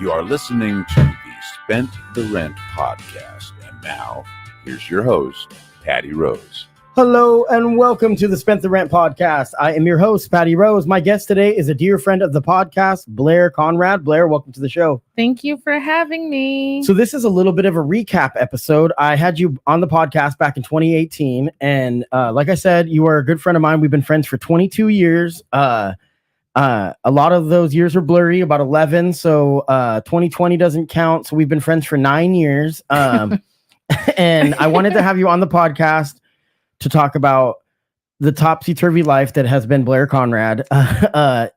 You are listening to the Spent the Rent podcast. And now, here's your host, Patty Rose. Hello and welcome to the Spent the Rent podcast. I am your host, Patty Rose. My guest today is a dear friend of the podcast, Blair Conrad. Blair, welcome to the show. Thank you for having me. So this is a little bit of a recap episode. I had you on the podcast back in 2018. And like I said, you are a good friend of mine. We've been friends for 22 years. A lot of those years are blurry, about 11. So 2020 doesn't count. So we've been friends for 9 years. And I wanted to have you on the podcast to talk about the topsy-turvy life that has been Blair Conrad.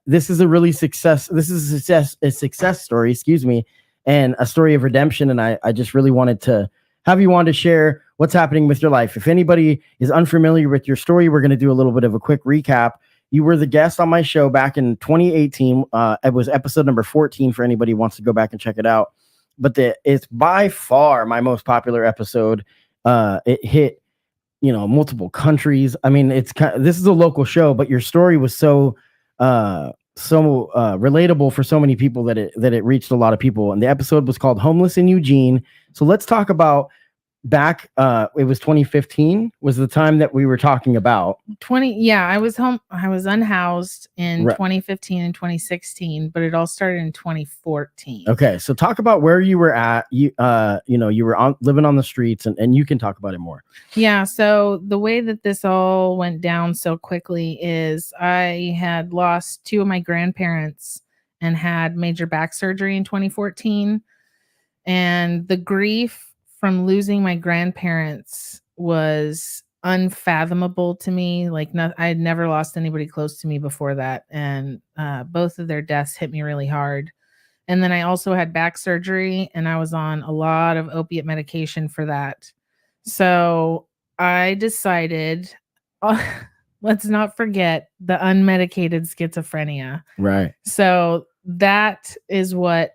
This is a success story, and a story of redemption. And I just really wanted to have you on to share what's happening with your life. If anybody is unfamiliar with your story, we're going to do a little bit of a quick recap. You were the guest on my show back in 2018. It was episode number 14 for anybody who wants to go back and check it out. But it's by far my most popular episode. It hit, multiple countries. I mean, this is a local show, but your story was so relatable for so many people that it reached a lot of people. And the episode was called "Homeless in Eugene." So let's talk about back. It was 2015 was the time that we were talking about. I was home. I was unhoused in 2015 and 2016, but it all started in 2014. Okay, so talk about where you were at. You were living on the streets, and you can talk about it more. Yeah. So the way that this all went down so quickly is I had lost two of my grandparents and had major back surgery in 2014, and the grief from losing my grandparents was unfathomable to me. I had never lost anybody close to me before that. And both of their deaths hit me really hard. And then I also had back surgery, and I was on a lot of opiate medication for that. So I decided, let's not forget the unmedicated schizophrenia. Right. So that is what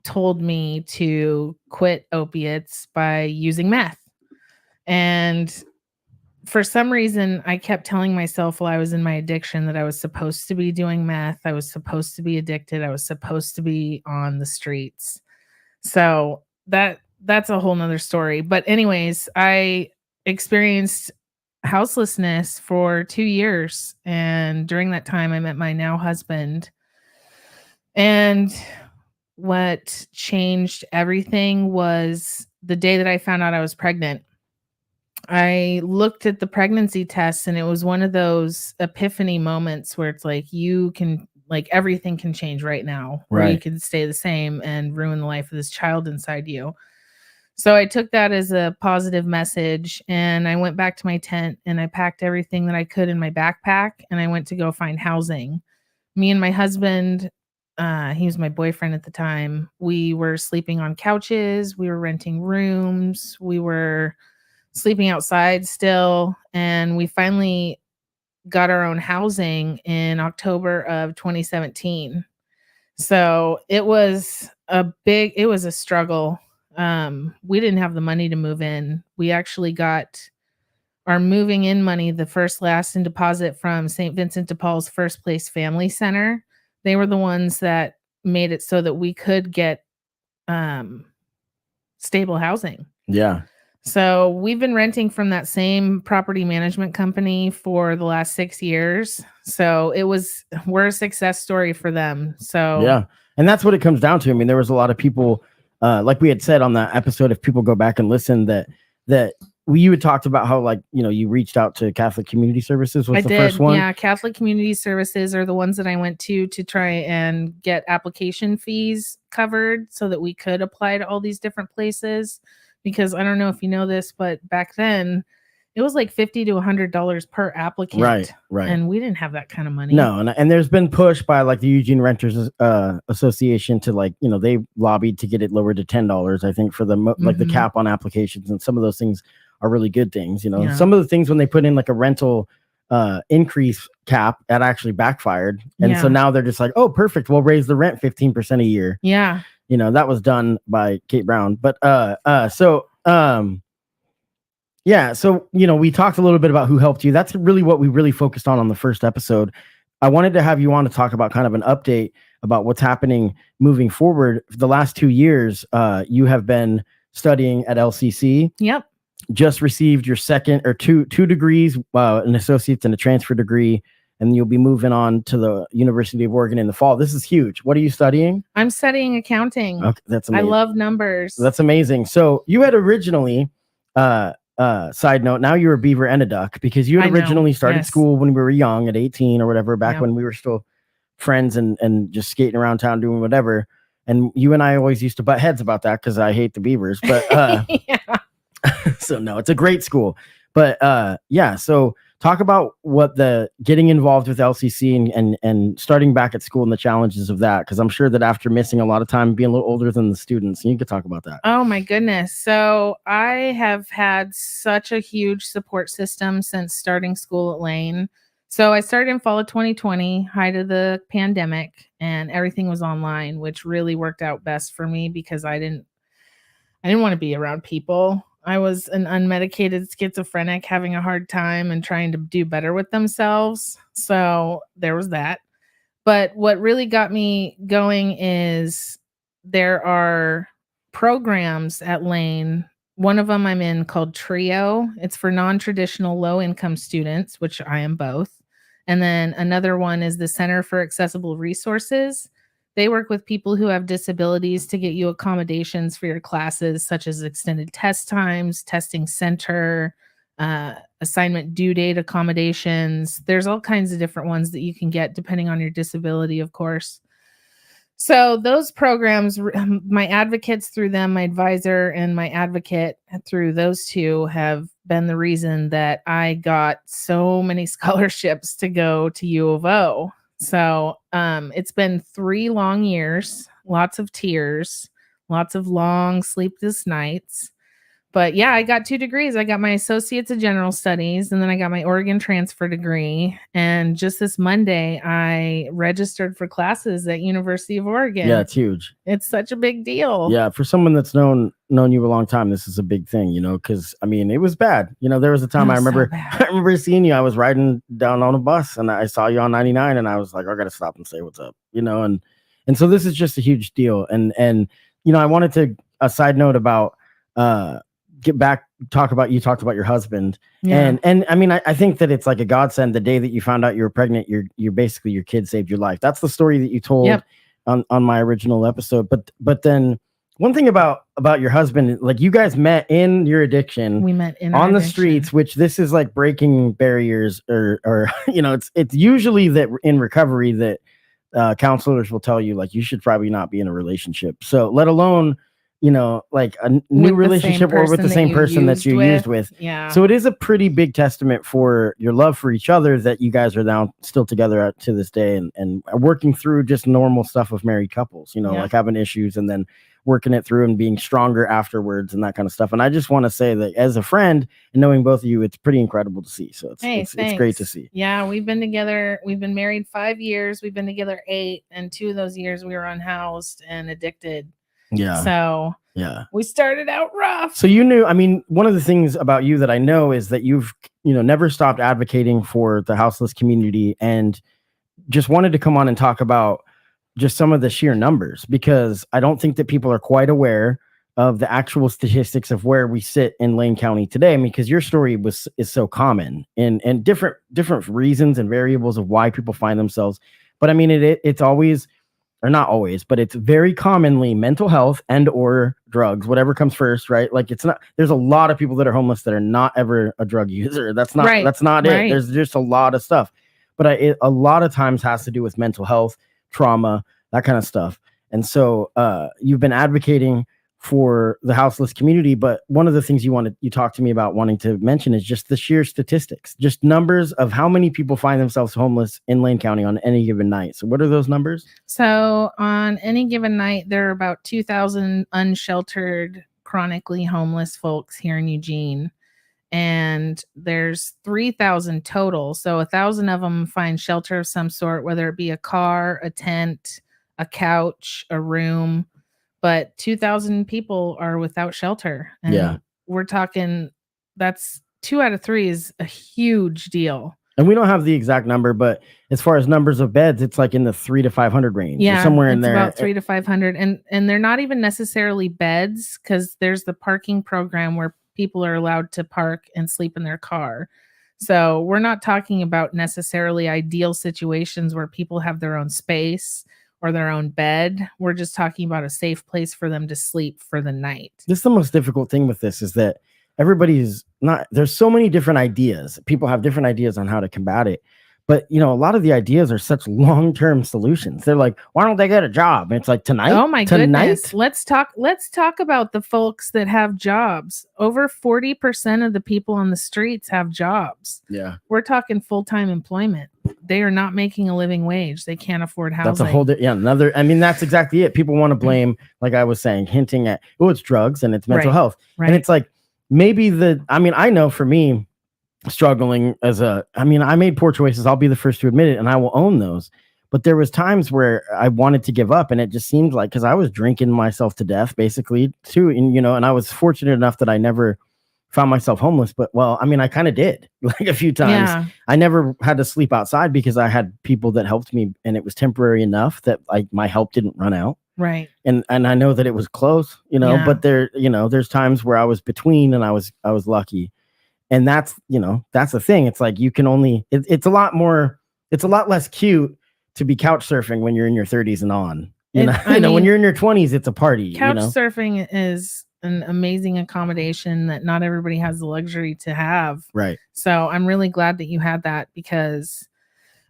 told me to quit opiates by using meth. And for some reason, I kept telling myself while I was in my addiction that I was supposed to be doing meth. I was supposed to be addicted. I was supposed to be on the streets. So that's a whole nother story. But anyways, I experienced houselessness for 2 years. And during that time, I met my now husband. And what changed everything was the day that I found out I was pregnant. I looked at the pregnancy test, and it was one of those epiphany moments where it's like everything can change right now, right? Or you can stay the same and ruin the life of this child inside you. So I took that as a positive message, and I went back to my tent and I packed everything that I could in my backpack, and I went to go find housing. Me and my husband, he was my boyfriend at the time. We were sleeping on couches. We were renting rooms. We were sleeping outside still. And we finally got our own housing in October of 2017. So it was a struggle. We didn't have the money to move in. We actually got our moving in money, the first, last, and deposit from St. Vincent de Paul's First Place Family Center. They were the ones that made it so that we could get stable housing. Yeah. So we've been renting from that same property management company for the last 6 years. So we're a success story for them. So yeah. And that's what it comes down to. I mean, there was a lot of people, like we had said on that episode, if people go back and listen, that you had talked about how, you reached out to Catholic Community Services was the first one. Yeah, Catholic Community Services are the ones that I went to try and get application fees covered so that we could apply to all these different places. Because I don't know if you know this, but back then it was like $50 to $100 per applicant. Right. And we didn't have that kind of money. No, and there's been push by the Eugene Renters Association to they lobbied to get it lowered to $10. I think for the the cap on applications, and some of those things are really good things. Yeah. Some of the things when they put in a rental increase cap, that actually backfired, and so now they're just like, oh, perfect, we'll raise the rent 15% a year. Yeah. That was done by Kate Brown, but we talked a little bit about who helped you. That's really what we really focused on the first episode. I wanted to have you on to talk about kind of an update about what's happening moving forward. For the last 2 years, you have been studying at LCC. Yep. Just received your second or two degrees, an associate's and a transfer degree, and you'll be moving on to the University of Oregon in the fall. This is huge. What are you studying? I'm studying accounting. Okay, that's amazing. I love numbers. That's amazing. So you had originally, side note, now you're a beaver and a duck, because you had originally started school when we were young at 18 or whatever, back when we were still friends and just skating around town doing whatever. And you and I always used to butt heads about that because I hate the beavers. But so no, it's a great school. But yeah, so talk about what the getting involved with LCC and starting back at school and the challenges of that, because I'm sure that after missing a lot of time, being a little older than the students, you could talk about that. Oh my goodness. So I have had such a huge support system since starting school at Lane. So I started in fall of 2020, height of the pandemic, and everything was online, which really worked out best for me because I didn't want to be around people. I was an unmedicated schizophrenic having a hard time and trying to do better with themselves. So there was that. But what really got me going is there are programs at Lane. One of them I'm in called TRIO. It's for non-traditional low-income students, which I am both. And then another one is the Center for Accessible Resources. They work with people who have disabilities to get you accommodations for your classes, such as extended test times, testing center, assignment due date accommodations. There's all kinds of different ones that you can get depending on your disability, of course. So those programs, my advocates through them, my advisor and my advocate through those two have been the reason that I got so many scholarships to go to U of O. So it's been 3 long years, lots of tears, lots of long sleepless nights. But yeah, I got 2 degrees. I got my associate's in general studies, and then I got my Oregon transfer degree. And just this Monday, I registered for classes at University of Oregon. Yeah, it's huge. It's such a big deal. Yeah, for someone that's known you a long time, this is a big thing, you know, because I mean, it was bad. You know, there was a time I remember seeing you. I was riding down on a bus and I saw you on 99 and I was like, I got to stop and say what's up, you know, and so this is just a huge deal. And you know, I wanted to, a side note about talked about your husband. Yeah. And I mean, I think that it's like a godsend. The day that you found out you were pregnant, you're basically, your kid saved your life. That's the story that you told on my original episode. But then one thing about your husband, like you guys met in your addiction. We met on the streets, which this is like breaking barriers or you know, it's usually that in recovery that counselors will tell you like you should probably not be in a relationship. So let alone, you know, like a new relationship or with the same person that you used with. Yeah. So it is a pretty big testament for your love for each other that you guys are now still together to this day and working through just normal stuff with married couples, you know, like having issues and then working it through and being stronger afterwards and that kind of stuff. And I just want to say that as a friend and knowing both of you, it's pretty incredible to see. So it's great to see. Yeah. We've been together. We've been married 5 years. We've been together 8, and 2 of those years we were unhoused and addicted. Yeah. So yeah, we started out rough. So you knew, I mean, one of the things about you that I know is that you've, you know, never stopped advocating for the houseless community, and just wanted to come on and talk about just some of the sheer numbers, because I don't think that people are quite aware of the actual statistics of where we sit in Lane County today. I mean, because your story is so common and different reasons and variables of why people find themselves. But I mean, it's always, or not always, but it's very commonly mental health and or drugs, whatever comes first, right? Like it's not, there's a lot of people that are homeless that are not ever a drug user. That's not it. There's just a lot of stuff, but a lot of times has to do with mental health, trauma, that kind of stuff. And so you've been advocating for the houseless community, but one of the things you talked to me about wanting to mention is just the sheer statistics, just numbers of how many people find themselves homeless in Lane County on any given night. So what are those numbers? So on any given night, there are about 2,000 unsheltered, chronically homeless folks here in Eugene. And there's 3,000 total. So 1,000 of them find shelter of some sort, whether it be a car, a tent, a couch, a room. But 2,000 people are without shelter. And we're talking, that's 2 out of 3 is a huge deal. And we don't have the exact number, but as far as numbers of beds, it's like in the 300 to 500 range. Yeah, somewhere in there. About 300 to 500, and they're not even necessarily beds, because there's the parking program where people are allowed to park and sleep in their car. So we're not talking about necessarily ideal situations where people have their own space or their own bed. We're just talking about a safe place for them to sleep for the night. This is the most difficult thing with this, is that everybody's not, there's so many different ideas. People have different ideas on how to combat it. But, a lot of the ideas are such long-term solutions. They're like, why don't they get a job? And it's like, tonight? Oh my goodness. Let's talk about the folks that have jobs. Over 40% of the people on the streets have jobs. Yeah. We're talking full-time employment. They are not making a living wage. They can't afford housing. That's a whole, that's exactly it. People want to blame, like I was saying, hinting at, it's drugs and it's mental health. Right. And it's like, maybe I know for me, struggling I made poor choices. I'll be the first to admit it, and I will own those. But there was times where I wanted to give up, and it just seemed like, because I was drinking myself to death basically too. And, and I was fortunate enough that I never found myself homeless, but I kind of did, like a few times. Yeah. I never had to sleep outside because I had people that helped me, and it was temporary enough that my help didn't run out. Right. And I know that it was close, but there's times where I was between, and I was lucky. And that's the thing. It's like, you can only, it's a lot less cute to be couch surfing when you're in your 30s and on. When you're in your 20s, it's a party. Couch surfing is an amazing accommodation that not everybody has the luxury to have. Right. So I'm really glad that you had that, because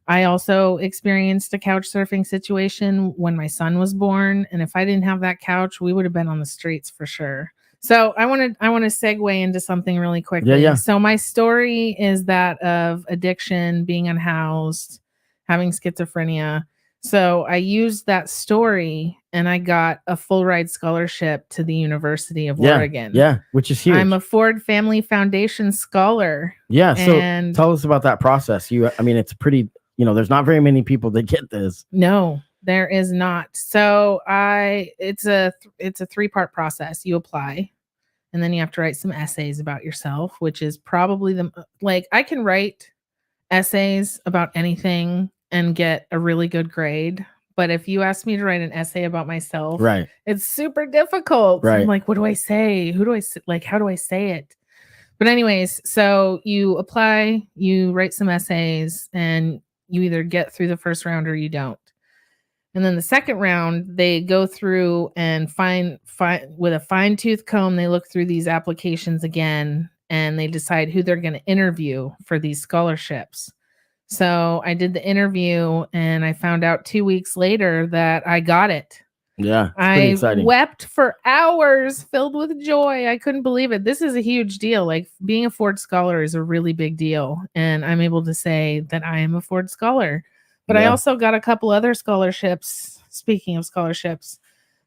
I also experienced a couch surfing situation when my son was born. And if I didn't have that couch, we would have been on the streets for sure. So I want to segue into something really quickly. Yeah. So my story is that of addiction, being unhoused, having schizophrenia. So I used that story, and I got a full ride scholarship to the University of Oregon. Yeah, which is huge. I'm a Ford Family Foundation scholar. Yeah. So tell us about that process. It's pretty, there's not very many people that get this. No, there is not. So it's a 3-part process. You apply, and then you have to write some essays about yourself, which is probably I can write essays about anything and get a really good grade. But if you ask me to write an essay about myself, right, it's super difficult. Right. I'm like, what do I say? How do I say it? But anyways, so you apply, you write some essays, and you either get through the first round or you don't. And then the second round, they go through and find with a fine-tooth comb, they look through these applications again, and they decide who they're going to interview for these scholarships. So I did the interview, and I found out 2 weeks later that I got it. Yeah, I wept for hours, filled with joy. I couldn't believe it. This is a huge deal. Like, being a Ford Scholar is a really big deal. And I'm able to say that I am a Ford Scholar. But I also got a couple other scholarships. Speaking of scholarships,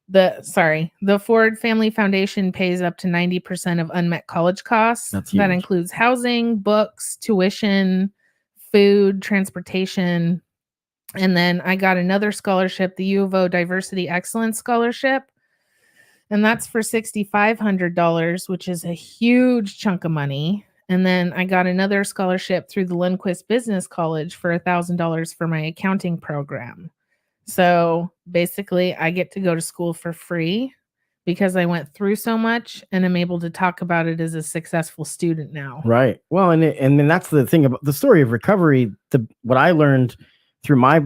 the Ford Family Foundation pays up to 90% of unmet college costs. That's huge. That includes housing, books, tuition, food, transportation. And then I got another scholarship, the U of O Diversity Excellence Scholarship. And that's for $6,500, which is a huge chunk of money. And then I got another scholarship through the Lundquist Business College for $1,000 for my accounting program. So basically, I get to go to school for free because I went through so much, and I'm able to talk about it as a successful student now. Right. Well, and then that's the thing about the story of recovery. What I learned through my,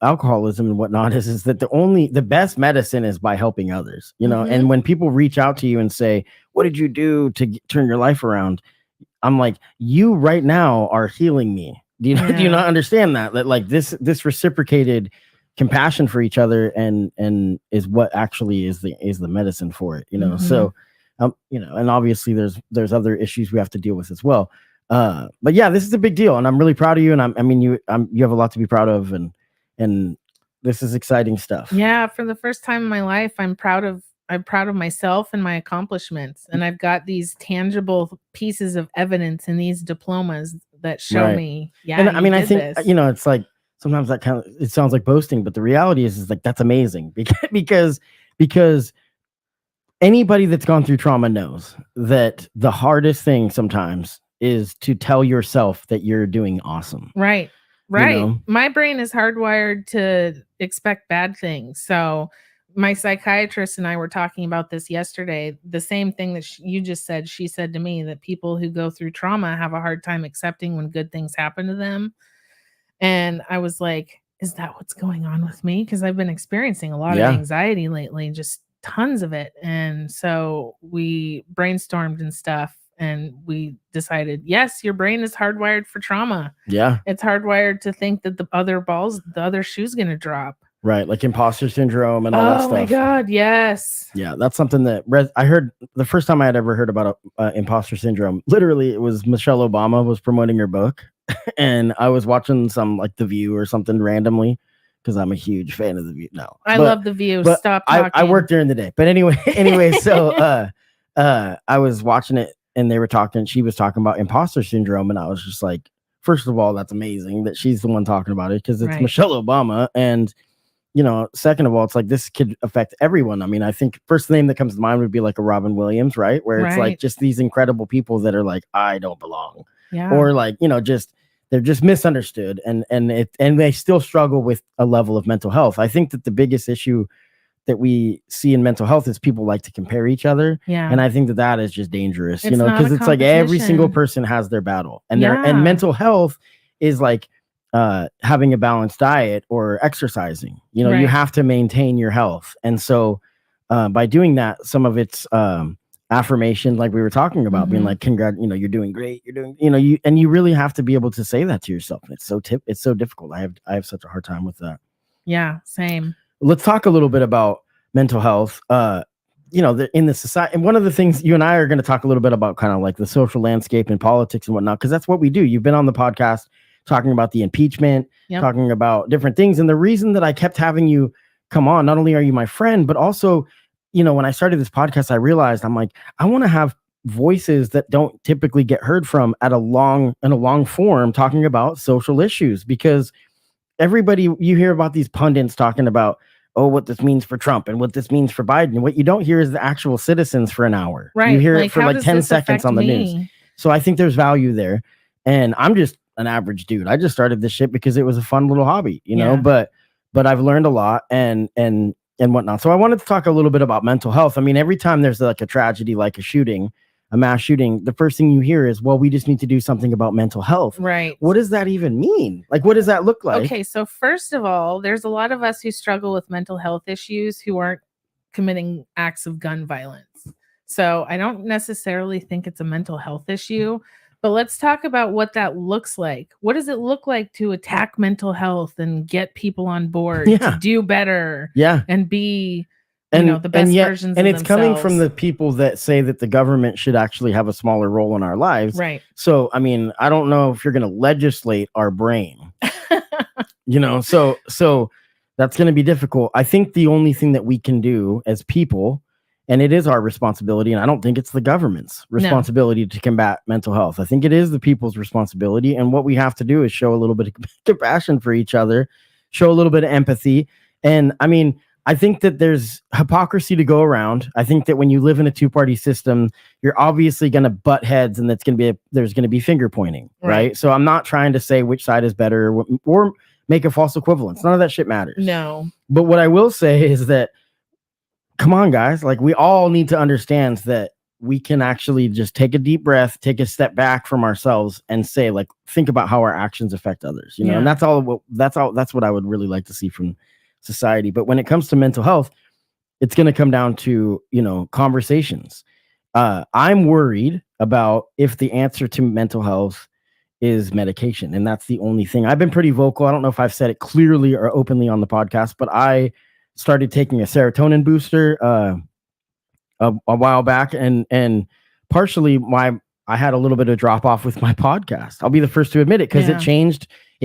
alcoholism and whatnot is that the best medicine is by helping others, Mm-hmm. And when people reach out to you and say, what did you do to turn your life around? I'm like, you right now are healing me. Do you not understand that like this reciprocated compassion for each other and is what actually is the medicine for it, Mm-hmm. So, and obviously there's other issues we have to deal with as well. But yeah, this is a big deal, and I'm really proud of you. And you have a lot to be proud of, and this is exciting stuff. Yeah. For the first time in my life, I'm proud of myself and my accomplishments. And I've got these tangible pieces of evidence in these diplomas that show me. Yeah. And I think, it's like, sometimes that it sounds like boasting, but the reality is like, that's amazing because anybody that's gone through trauma knows that the hardest thing sometimes is to tell yourself that you're doing awesome. Right. My brain is hardwired to expect bad things. So my psychiatrist and I were talking about this yesterday. The same thing that you just said, she said to me, that people who go through trauma have a hard time accepting when good things happen to them. And I was like, is that what's going on with me? Because I've been experiencing a lot of anxiety lately, just tons of it. And so we brainstormed and stuff. And we decided, yes, your brain is hardwired for trauma. Yeah. It's hardwired to think that the other shoe's going to drop. Right. Like imposter syndrome and all that stuff. Oh my God. Yes. Yeah. That's something that I heard the first time I had ever heard about imposter syndrome. Literally, it was Michelle Obama was promoting her book. And I was watching some like The View or something randomly because I'm a huge fan of The View. No, I love The View. Stop talking. I work during the day. But anyway, so I was watching it. And they were talking, she was talking about imposter syndrome. And I was just like, first of all, that's amazing that she's the one talking about it because it's Michelle Obama. And, second of all, it's like this could affect everyone. I mean, I think first name that comes to mind would be like a Robin Williams, right? Where it's like just these incredible people that are like, I don't belong. Yeah. Or like, they're just misunderstood. And they still struggle with a level of mental health. I think that the biggest issue that we see in mental health is people like to compare each other. Yeah. And I think that is just dangerous, because it's like every single person has their battle and and mental health is like having a balanced diet or exercising, you have to maintain your health. And so by doing that, some of it's affirmation, like we were talking about, being like, you're doing great. You're doing, you really have to be able to say that to yourself. It's so difficult. I have such a hard time with that. Yeah. Same. Let's talk a little bit about mental health. In the society, and one of the things you and I are going to talk a little bit about, kind of like the social landscape and politics and whatnot, because that's what we do. You've been on the podcast talking about the impeachment, talking about different things, and the reason that I kept having you come on, not only are you my friend, but also, when I started this podcast, I realized I'm like, I want to have voices that don't typically get heard from in a long form, talking about social issues, because everybody, you hear about these pundits talking about, what this means for Trump and what this means for Biden. What you don't hear is the actual citizens for an hour. Right. You hear it for like 10 seconds on the news. So I think there's value there. And I'm just an average dude. I just started this shit because it was a fun little hobby, but I've learned a lot and whatnot. So I wanted to talk a little bit about mental health. I mean, every time there's like a tragedy, like a mass shooting, the first thing you hear is, well, we just need to do something about mental health. Right. What does that even mean? Like, what does that look like? Okay. So first of all, there's a lot of us who struggle with mental health issues who aren't committing acts of gun violence. So I don't necessarily think it's a mental health issue, but let's talk about what that looks like. What does it look like to attack mental health and get people on board to do better and be the best versions of themselves. And it's coming from the people that say that the government should actually have a smaller role in our lives. Right. So, I mean, I don't know if you're going to legislate our brain, so that's going to be difficult. I think the only thing that we can do as people, and it is our responsibility, and I don't think it's the government's responsibility to combat mental health. I think it is the people's responsibility. And what we have to do is show a little bit of compassion for each other, show a little bit of empathy. And I mean, I think that there's hypocrisy to go around. I think that when you live in a two-party system, you're obviously going to butt heads, and there's going to be finger pointing, right? So I'm not trying to say which side is better or make a false equivalence. None of that shit matters. No. But what I will say is that, come on, guys, like we all need to understand that we can actually just take a deep breath, take a step back from ourselves, and say, like, think about how our actions affect others. And that's what I would really like to see from society. But when it comes to mental health, it's going to come down to, conversations. I'm worried about if the answer to mental health is medication. And that's the only thing. I've been pretty vocal. I don't know if I've said it clearly or openly on the podcast, but I started taking a serotonin booster a while back. And partially why I had a little bit of drop off with my podcast. I'll be the first to admit it, because it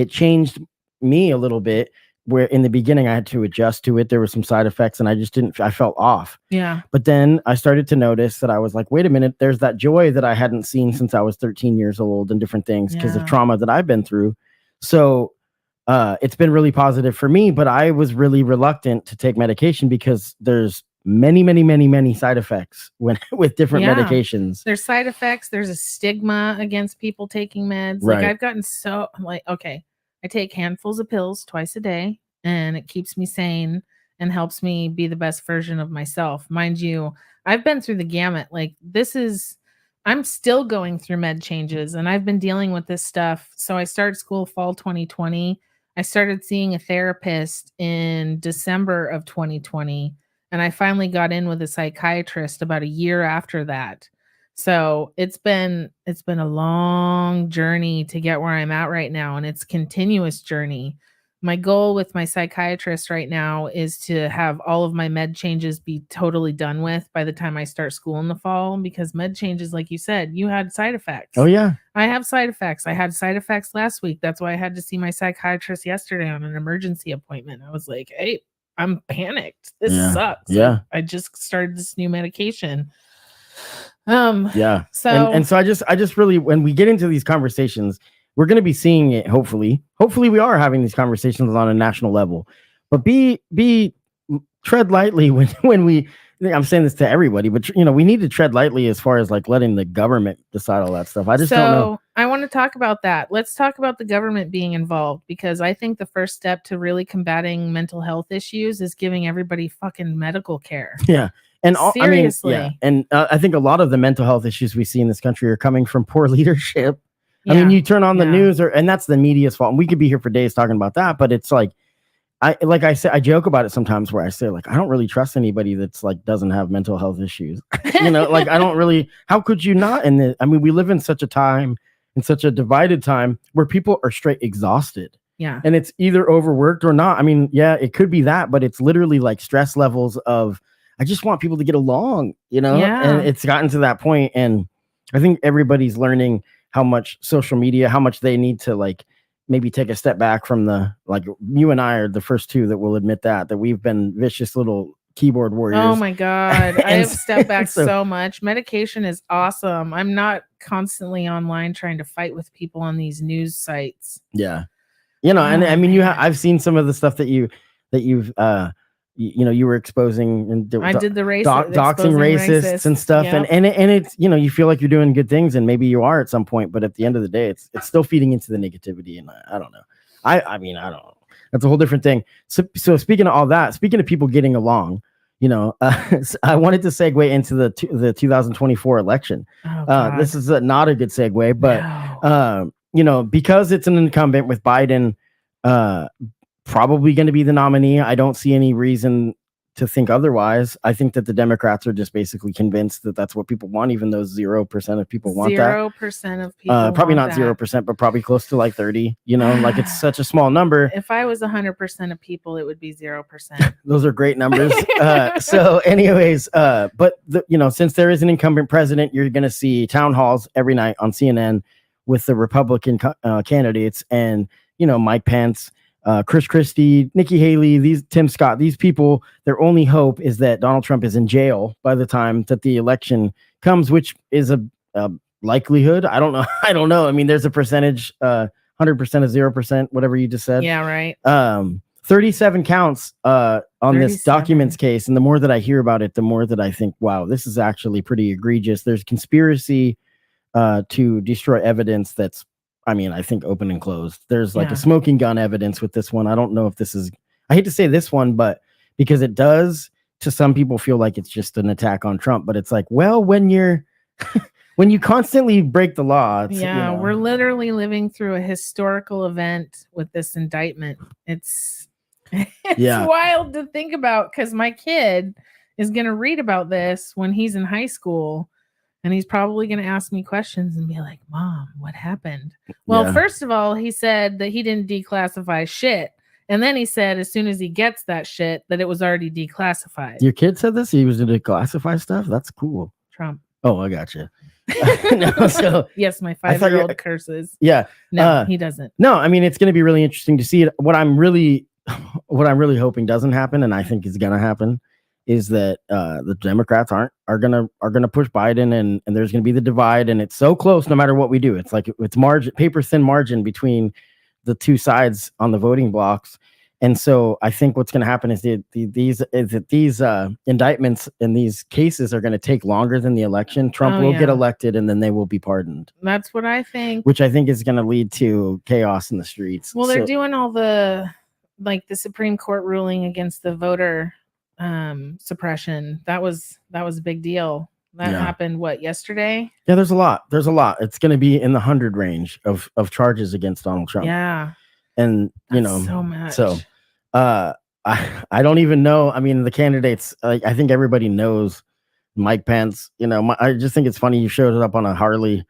changed me a little bit, where in the beginning I had to adjust to it. There were some side effects and I felt off. Yeah. But then I started to notice that I was like, wait a minute, there's that joy that I hadn't seen since I was 13 years old and different things because of trauma that I've been through. So it's been really positive for me, but I was really reluctant to take medication because there's many side effects when with different Yeah. medications. There's side effects. There's a stigma against people taking meds. Right. Like I've gotten so like, okay, I take handfuls of pills twice a day and it keeps me sane and helps me be the best version of myself. Mind you, I've been through the gamut. Like I'm still going through med changes and I've been dealing with this stuff. So I started school fall 2020. I started seeing a therapist in December of 2020. And I finally got in with a psychiatrist about a year after that. So it's been a long journey to get where I'm at right now. And it's a continuous journey. My goal with my psychiatrist right now is to have all of my med changes be totally done with by the time I start school in the fall, because med changes, like you said, you had side effects. Oh yeah. I have side effects. I had side effects last week. That's why I had to see my psychiatrist yesterday on an emergency appointment. I was like, hey, I'm panicked. This sucks. Yeah. I just started this new medication. Yeah. So and so I just really, when we get into these conversations, we're going to be seeing it. Hopefully we are having these conversations on a national level, but tread lightly when we, I'm saying this to everybody, but we need to tread lightly as far as like letting the government decide all that stuff. I just don't know. I want to talk about that. Let's talk about the government being involved, because I think the first step to really combating mental health issues is giving everybody fucking medical care. Yeah. And seriously. I think a lot of the mental health issues we see in this country are coming from poor leadership. I mean, you turn on the news and that's the media's fault. And we could be here for days talking about that, but it's like, I joke about it sometimes where I say, like, I don't really trust anybody that's like, doesn't have mental health issues, like I don't really, how could you not? I mean, we live in such a time, in such a divided time where people are straight exhausted. Yeah. And it's either overworked or not. I mean, yeah, it could be that, but it's literally like stress levels of, I just want people to get along, and it's gotten to that point. And I think everybody's learning how much social media, how much they need to like maybe take a step back from you and I are the first two that will admit that we've been vicious little keyboard warriors. Oh my God. I have stepped back so much. Medication is awesome. I'm not constantly online trying to fight with people on these news sites. Yeah. And I mean, I've seen some of the stuff that you've you were exposing and I did the doxing racists and stuff. Yep. And it's, you feel like you're doing good things and maybe you are at some point, but at the end of the day, it's still feeding into the negativity. And I don't know. I mean, I don't know. That's a whole different thing. So speaking of all that, speaking of people getting along, I wanted to segue into the 2024 election. This is not a good segue, but because it's an incumbent with Biden, probably going to be the nominee. I don't see any reason to think otherwise. I think that the Democrats are just basically convinced that that's what people want, even though 0% of people want that. 0% of people probably not 0%, but probably close to like 30, like it's such a small number. If I was 100% of people, it would be 0%. Those are great numbers. So anyways, but since there is an incumbent president, you're going to see town halls every night on CNN with the Republican candidates and, Mike Pence, Chris Christie, Nikki Haley, Tim Scott, these people, their only hope is that Donald Trump is in jail by the time that the election comes, which is a likelihood. I don't know. I mean, there's a percentage, 100% of 0%, whatever you just said. Yeah, right. 37 counts on 37. This documents case. And the more that I hear about it, the more that I think, wow, this is actually pretty egregious. There's conspiracy to destroy evidence that's, I think open and closed. There's like a smoking gun evidence with this one. I don't know if this is, I hate to say this one, but because it does to some people feel like it's just an attack on Trump, but it's like, well, when you're, when you constantly break the law. We're literally living through a historical event with this indictment. It's wild to think about because my kid is going to read about this when he's in high school. And he's probably going to ask me questions and be like, Mom, what happened? Well, first of all, he said that he didn't declassify shit. And then he said, as soon as he gets that shit, that it was already declassified. Your kid said this? He was going to declassify stuff? That's cool. Trump. Oh, I gotcha. Yes, my 5-year-old curses. Yeah. No, he doesn't. No, I mean, it's going to be really interesting to see it. What I'm really hoping doesn't happen, and I think is going to happen, is that the Democrats are gonna push Biden and there's gonna be the divide, and it's so close no matter what we do. It's like it's paper thin margin between the two sides on the voting blocks, And so I think what's going to happen is these indictments in these cases are going to take longer than the election. Trump will get elected, and then they will be pardoned. That's what I think. Which I think is going to lead to chaos in the streets. Well, they're doing all the Supreme Court ruling against the voter suppression. That was a big deal. That happened yesterday? Yeah, there's a lot. It's going to be in the 100 range of charges against Donald Trump. Yeah. And so much. So I don't even know. I mean, the candidates, I think everybody knows Mike Pence. I just think it's funny you showed up on a Harley.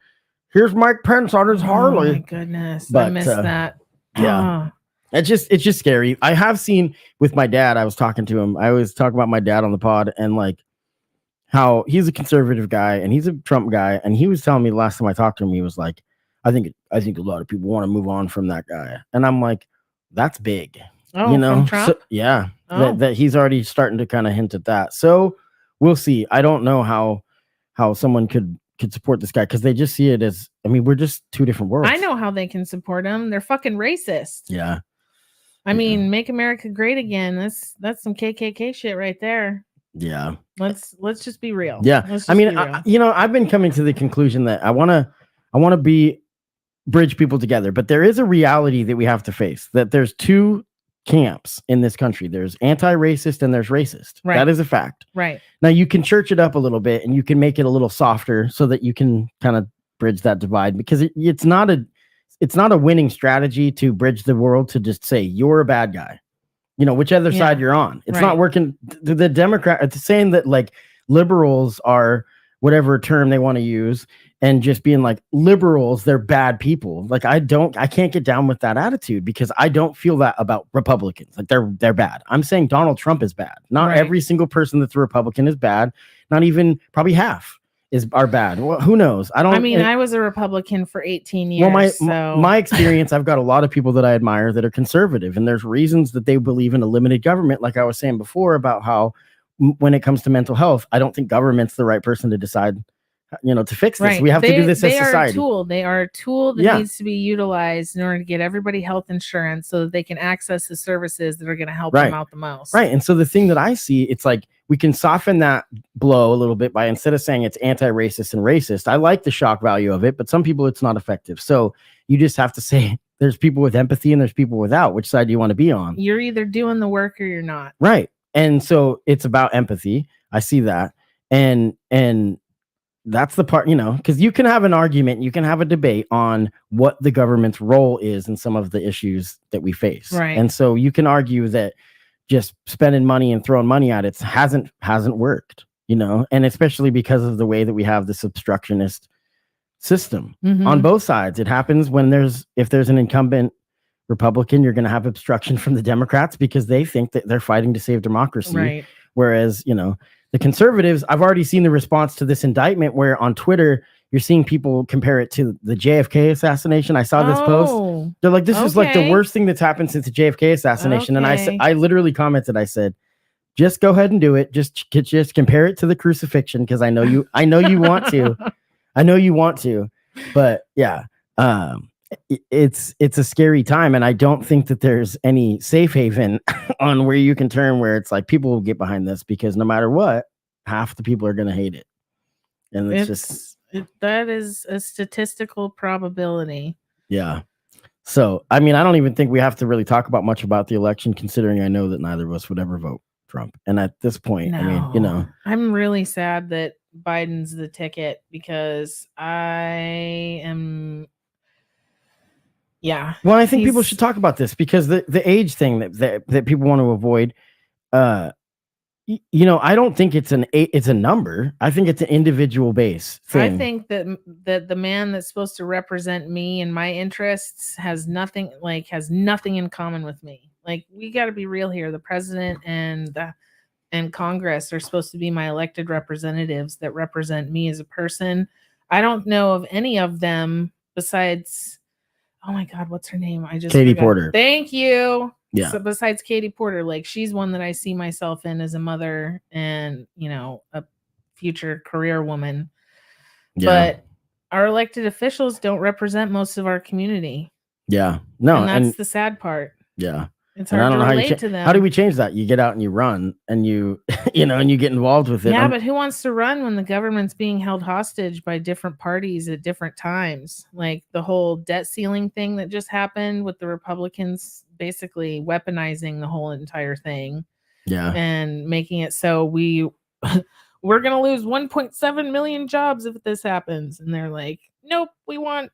Here's Mike Pence on his Harley. Oh my goodness. I missed that. Yeah. It's just scary. I have seen with my dad, I was talking to him. I always talk about my dad on the pod and like how he's a conservative guy and he's a Trump guy. And he was telling me the last time I talked to him, he was like, I think a lot of people want to move on from that guy. And I'm like, that's big. Oh, from Trump? So, yeah. Oh. That he's already starting to kind of hint at that. So we'll see. I don't know how someone could support this guy because they just see it as, we're just two different worlds. I know how they can support him. They're fucking racist. Yeah. I mean, make America great again. That's some KKK shit right there. Yeah. Let's just be real. Yeah. I've been coming to the conclusion that I want to bridge people together, but there is a reality that we have to face, that there's two camps in this country. There's anti-racist and there's racist. Right. That is a fact. Right. Now you can church it up a little bit and you can make it a little softer so that you can kind of bridge that divide, because it's not a winning strategy to bridge the world to just say you're a bad guy, whichever side you're on. It's not working. The Democrat, it's saying that like liberals are whatever term they want to use, and just being like liberals, they're bad people. Like I can't get down with that attitude because I don't feel that about Republicans. Like they're bad. I'm saying Donald Trump is bad. Not every single person that's a Republican is bad. Not even probably half are bad. Well, who knows? I was a Republican for 18 years. Well, my experience, I've got a lot of people that I admire that are conservative, and there's reasons that they believe in a limited government. Like I was saying before about how when it comes to mental health, I don't think government's the right person to decide, to fix this. Right. We have to do this as society. They are a tool that needs to be utilized in order to get everybody health insurance so that they can access the services that are going to help them out the most. Right. And so the thing that I see, it's like we can soften that blow a little bit by, instead of saying it's anti-racist and racist, I like the shock value of it, but some people it's not effective. So you just have to say there's people with empathy and there's people without. Which side do you want to be on? You're either doing the work or you're not. Right. And so it's about empathy. I see that. And that's the part, because you can have an argument, you can have a debate on what the government's role is in some of the issues that we face. Right. And so you can argue that just spending money and throwing money at it hasn't worked, and especially because of the way that we have this obstructionist system on both sides. It happens when if there's an incumbent Republican, you're going to have obstruction from the Democrats because they think that they're fighting to save democracy. Right. Whereas, the conservatives, I've already seen the response to this indictment where on Twitter, you're seeing people compare it to the JFK assassination. I saw this post. They're like, this is like the worst thing that's happened since the JFK assassination. And I literally commented, I said, just go ahead and do it. Just compare it to the crucifixion. Cause I know you want to, but yeah. It's a scary time, and I don't think that there's any safe haven on where you can turn where it's like people will get behind this, because no matter what, half the people are going to hate it, and that is a statistical probability. Yeah. So I don't even think we have to really talk about much about the election, considering I know that neither of us would ever vote Trump, and at this point, I'm really sad that Biden's the ticket, because I am. Yeah. Well, I think people should talk about this, because the age thing that people want to avoid, I don't think it's a number. I think it's an individual base thing. I think that the man that's supposed to represent me and my interests has nothing in common with me. Like, we got to be real here. The president and Congress are supposed to be my elected representatives that represent me as a person. I don't know of any of them besides, oh my God, what's her name? Katie Porter. Thank you. Yeah. So besides Katie Porter, like, she's one that I see myself in as a mother and, a future career woman. Yeah. But our elected officials don't represent most of our community. Yeah. No. And that's the sad part. Yeah. It's And I hard don't to know relate to them. how do we change that? You get out and you run and you, and you get involved with it. Yeah, but who wants to run when the government's being held hostage by different parties at different times? Like the whole debt ceiling thing that just happened with the Republicans basically weaponizing the whole entire thing. Yeah. And making it so we're going to lose 1.7 million jobs if this happens. And they're like, nope, we want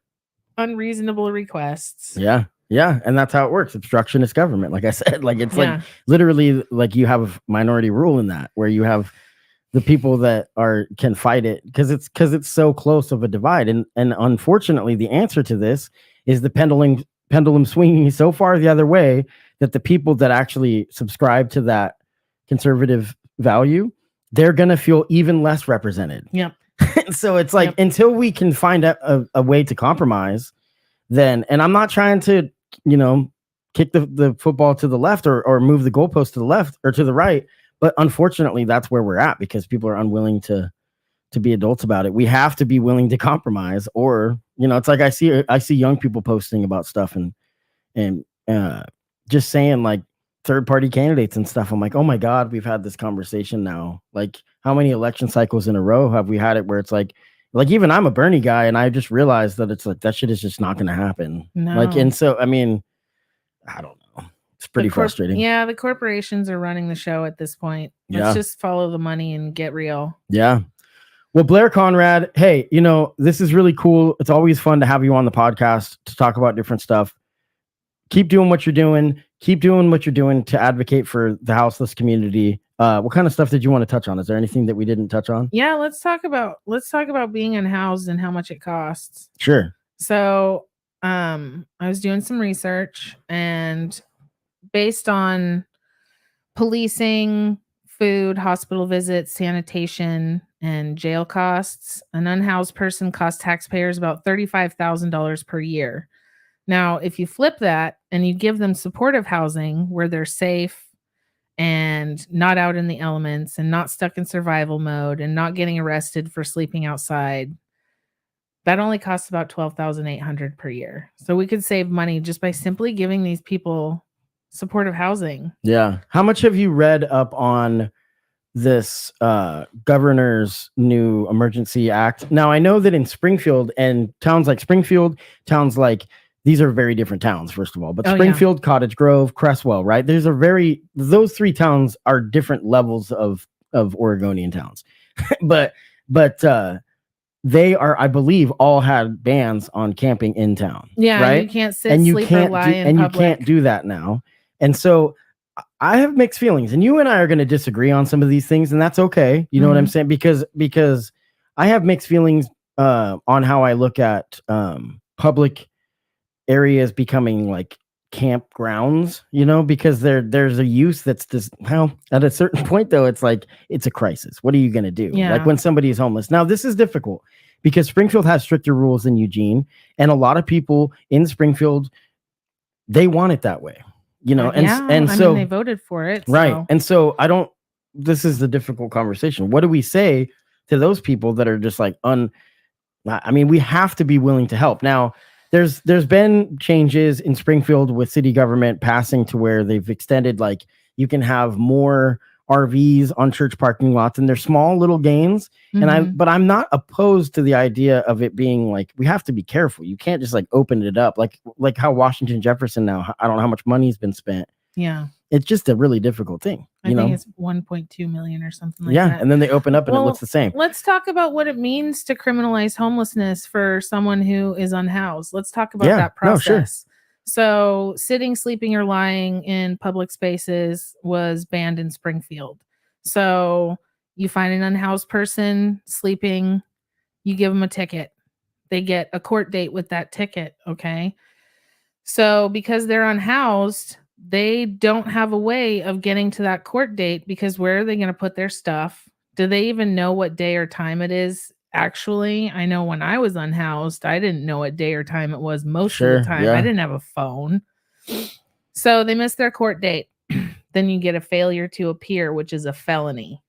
unreasonable requests. Yeah. Yeah. And that's how it works. Obstructionist government. Like I said, like it's Yeah. like literally like you have minority rule in that, where you have the people that can fight it because it's so close of a divide. And unfortunately, the answer to this is the pendulum swinging so far the other way that the people that actually subscribe to that conservative value, they're going to feel even less represented. Yep. So it's like, until we can find a way to compromise, then, and I'm not trying to, kick the football to the left or move the goalpost to the left or to the right. But unfortunately, that's where we're at because people are unwilling to be adults about it. We have to be willing to compromise, or, it's like I see young people posting about stuff and just saying like third-party candidates and stuff. I'm like, oh my God, we've had this conversation now. Like, how many election cycles in a row have we had it where it's like even I'm a Bernie guy and I just realized that it's like that shit is just not going to happen. No. Like, and so, I mean, I don't know. It's pretty frustrating. Yeah, the corporations are running the show at this point. Let's just follow the money and get real. Yeah. Well, Blair Conrad, hey, this is really cool. It's always fun to have you on the podcast to talk about different stuff. Keep doing what you're doing. Keep doing what you're doing to advocate for the houseless community. What kind of stuff did you want to touch on? Is there anything that we didn't touch on? Yeah, let's talk about being unhoused and how much it costs. Sure. So, I was doing some research, and based on policing, food, hospital visits, sanitation, and jail costs, an unhoused person costs taxpayers about $35,000 per year. Now, if you flip that and you give them supportive housing where they're safe and not out in the elements and not stuck in survival mode and not getting arrested for sleeping outside, that only costs about $12,800 per year. So we could save money just by simply giving these people supportive housing. Yeah. How much have you read up on this governor's new emergency act? Now, I know that in Springfield and towns like Springfield, these are very different towns, first of all, but Springfield, Cottage Grove, Cresswell, right? Those three towns are different levels of Oregonian towns, but they are, I believe, all had bans on camping in town. Yeah, right? You can't sit, sleep, or lie in public. You can't do that now. And so I have mixed feelings, and you and I are going to disagree on some of these things, and that's okay. You know what I'm saying? Because I have mixed feelings on how I look at public areas becoming like campgrounds, because there's a use that's just, well, at a certain point though, it's like, it's a crisis. What are you going to do? Yeah. Like when somebody is homeless. Now this is difficult because Springfield has stricter rules than Eugene, and a lot of people in Springfield, they want it that way, and so they voted for it. Right. So. And so this is the difficult conversation. What do we say to those people that are just like, we have to be willing to help. Now, there's been changes in Springfield with city government passing to where they've extended, like you can have more RVs on church parking lots, and they're small little gains. But I'm not opposed to the idea of it being like, we have to be careful. You can't just like open it up like how Washington Jefferson now, I don't know how much money has been spent. Yeah. It's just a really difficult thing. I think it's 1.2 million or something like that. Yeah. And then they open up and it looks the same. Let's talk about what it means to criminalize homelessness for someone who is unhoused. Let's talk about that process. No, sure. So sitting, sleeping, or lying in public spaces was banned in Springfield. So you find an unhoused person sleeping, you give them a ticket. They get a court date with that ticket. Okay. So because they're unhoused, they don't have a way of getting to that court date, because where are they going to put their stuff? Do they even know what day or time it is? Actually, I know when I was unhoused, I didn't know what day or time it was most of the time. Yeah. I didn't have a phone. So they missed their court date. Then you get a failure to appear, which is a felony.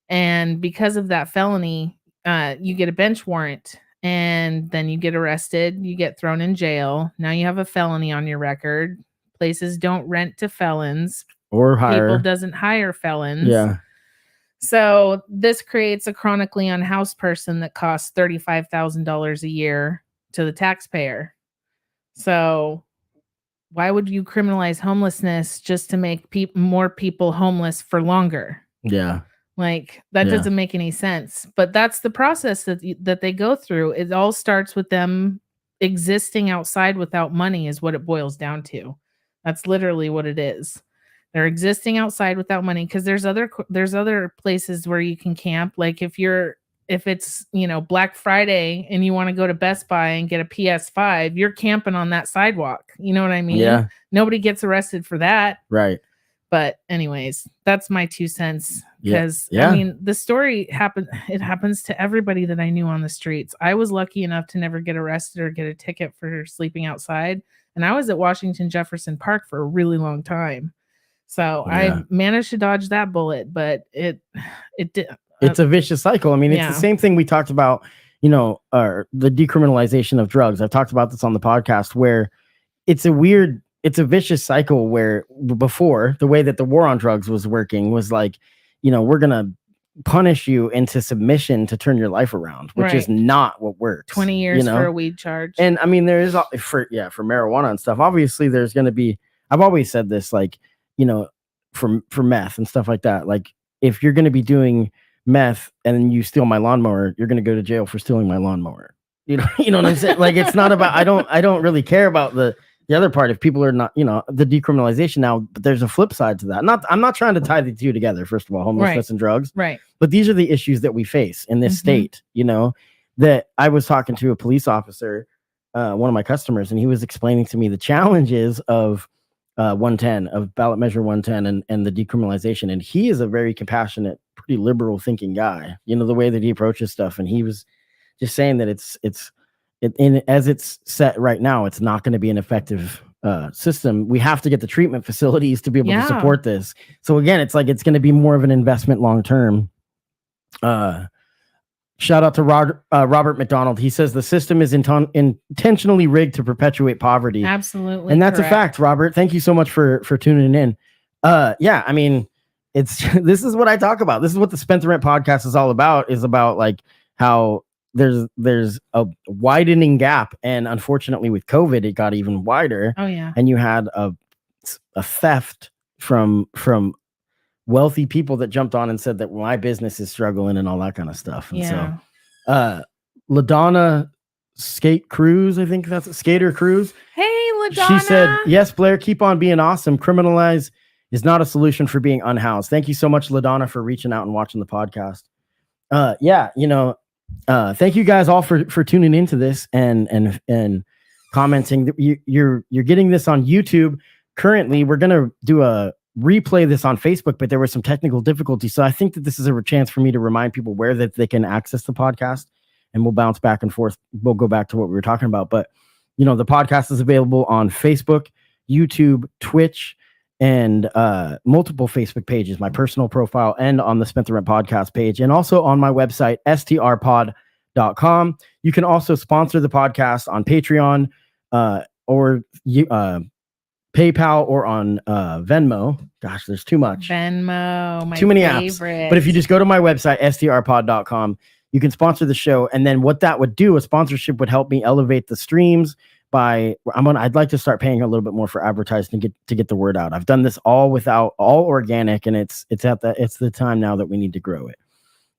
And because of that felony, you get a bench warrant, and then you get arrested. You get thrown in jail. Now you have a felony on your record. Places don't rent to felons. Or hire. People doesn't hire felons. Yeah. So this creates a chronically unhoused person that costs $35,000 a year to the taxpayer. So why would you criminalize homelessness just to make more people homeless for longer? Yeah. Like that doesn't make any sense. But that's the process that they go through. It all starts with them existing outside without money is what it boils down to. That's literally what it is. They're existing outside without money because there's other places where you can camp. Like if it's, Black Friday and you want to go to Best Buy and get a PS5, you're camping on that sidewalk. You know what I mean? Yeah. Nobody gets arrested for that. Right. But anyways, that's my 2 cents. Because Yeah. I mean, the story happens to everybody that I knew on the streets. I was lucky enough to never get arrested or get a ticket for sleeping outside. And I was at Washington Jefferson Park for a really long time. So I managed to dodge that bullet, but it did. It's a vicious cycle. I mean, it's the same thing we talked about, the decriminalization of drugs. I've talked about this on the podcast where it's a vicious cycle where before the way that the war on drugs was working was like, we're going to punish you into submission to turn your life around, which is not what works. 20 years for a weed charge. And I mean, there is for marijuana and stuff. Obviously there's going to be, I've always said this, like, for meth and stuff like that. Like if you're going to be doing meth and you steal my lawnmower, you're going to go to jail for stealing my lawnmower. You know what I'm saying? Like, it's not about, I don't really care about the other part. If people are not, the decriminalization now, but there's a flip side to that. I'm not trying to tie the two together. First of all, homelessness and drugs. Right. But these are the issues that we face in this state, that I was talking to a police officer, one of my customers, and he was explaining to me the challenges of 110, of ballot measure 110 and the decriminalization. And he is a very compassionate, pretty liberal thinking guy, the way that he approaches stuff. And he was just saying that as it's set right now, it's not going to be an effective system. We have to get the treatment facilities to be able to support this. So again, it's like, it's going to be more of an investment long-term. Shout out to Robert McDonald. He says the system is intentionally rigged to perpetuate poverty. Absolutely. And that's correct. A fact, Robert. Thank you so much for tuning in. I mean, this is what I talk about. This is what the Spent the Rent podcast is all about, is about like how there's a widening gap. And unfortunately with COVID, it got even wider. Oh yeah. And you had a theft from wealthy people that jumped on and said that my business is struggling and all that kind of stuff. And so LaDonna Skate Cruz, I think that's Skater Cruz. Hey, LaDonna. She said, yes, Blair, keep on being awesome. Criminalize is not a solution for being unhoused. Thank you so much, LaDonna, for reaching out and watching the podcast. Thank you guys all for tuning into this and commenting. You're getting this on YouTube. Currently, we're going to do a replay this on Facebook, but there were some technical difficulties. So I think that this is a chance for me to remind people where that they can access the podcast, and we'll bounce back and forth. We'll go back to what we were talking about, but the podcast is available on Facebook, YouTube, Twitch, and multiple Facebook pages, my personal profile and on the Spent the Rent podcast page, and also on my website, STRPID.com. You can also sponsor the podcast on Patreon or PayPal or on Venmo. Gosh, there's too much. Venmo, too many apps. But if you just go to my website, strpod.com, you can sponsor the show. And then what that would do, a sponsorship would help me elevate the streams I'd like to start paying a little bit more for advertising to get the word out. I've done this all organic, and it's the time now that we need to grow it.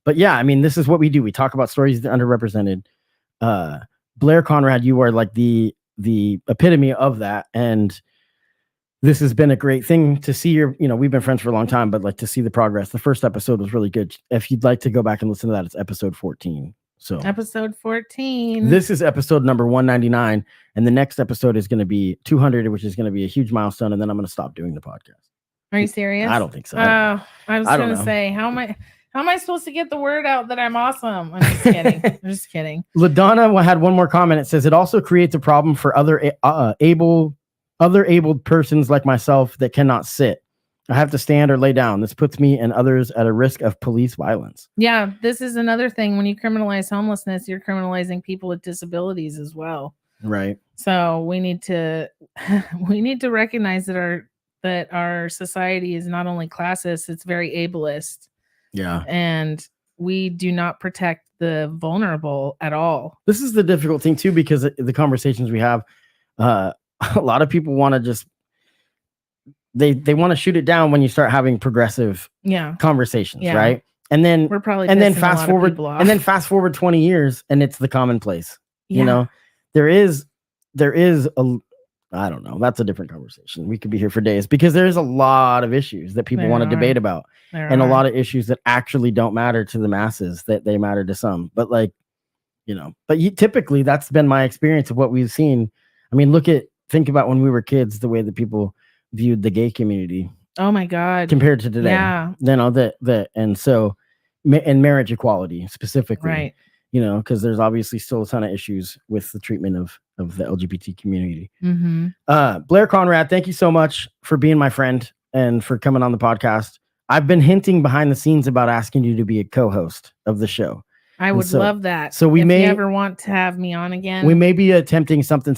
But yeah, I mean, this is what we do. We talk about stories that are underrepresented. Blair Conrad, you are like the epitome of that. And this has been a great thing to see we've been friends for a long time, but like to see the progress. The first episode was really good. If you'd like to go back and listen to that, it's episode 14. So episode 14. This is episode number 199. And the next episode is going to be 200, which is going to be a huge milestone. And then I'm going to stop doing the podcast. Are you serious? I don't think so. I was going to say, how am I supposed to get the word out that I'm awesome? I'm just kidding. I'm just kidding. LaDonna had one more comment. It says it also creates a problem for other abled persons like myself that cannot sit. I have to stand or lay down. This puts me and others at a risk of police violence. Yeah, this is another thing. When you criminalize homelessness, you're criminalizing people with disabilities as well. Right. So we need to recognize that our society is not only classist, it's very ableist. Yeah. And we do not protect the vulnerable at all. This is the difficult thing too, because the conversations we have, a lot of people want to just they want to shoot it down when you start having progressive conversations, right? And then we're probably fast forward 20 years and it's the commonplace. You know, there is a, I don't know, that's a different conversation. We could be here for days because there's a lot of issues that people want to debate about and a lot of issues that actually don't matter to the masses, that they matter to some. But like, you know, typically that's been my experience of what we've seen. I mean, think about when we were kids, the way that people viewed the gay community. Oh my God. Compared to today. Yeah. You know, and so, and marriage equality specifically. Right. You know, because there's obviously still a ton of issues with the treatment of the LGBT community. Mm-hmm. Blair Conrad, thank you so much for being my friend and for coming on the podcast. I've been hinting behind the scenes about asking you to be a co-host of the show. I would love that. So if you ever want to have me on again, we may be attempting something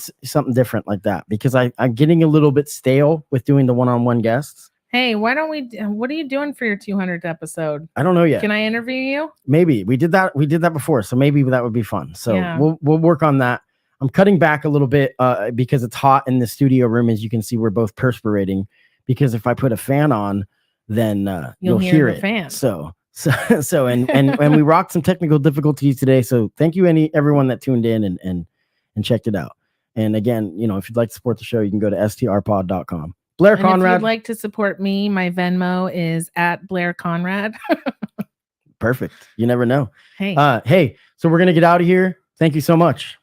different like that, because I'm getting a little bit stale with doing the one-on-one guests. Hey, why don't what are you doing for your 200th episode? I don't know yet. Can I interview you? Maybe. We did that before, so maybe that would be fun. So we'll work on that. I'm cutting back a little bit because it's hot in the studio room. As you can see, we're both perspirating, because if I put a fan on, then you'll hear it. Fan. So and we rocked some technical difficulties today. So thank you everyone that tuned in and checked it out. And again, you know, if you'd like to support the show, you can go to strpod.com. Blair Conrad. If you'd like to support me, my Venmo is at Blair Conrad. Perfect. You never know. Hey. So we're gonna get out of here. Thank you so much.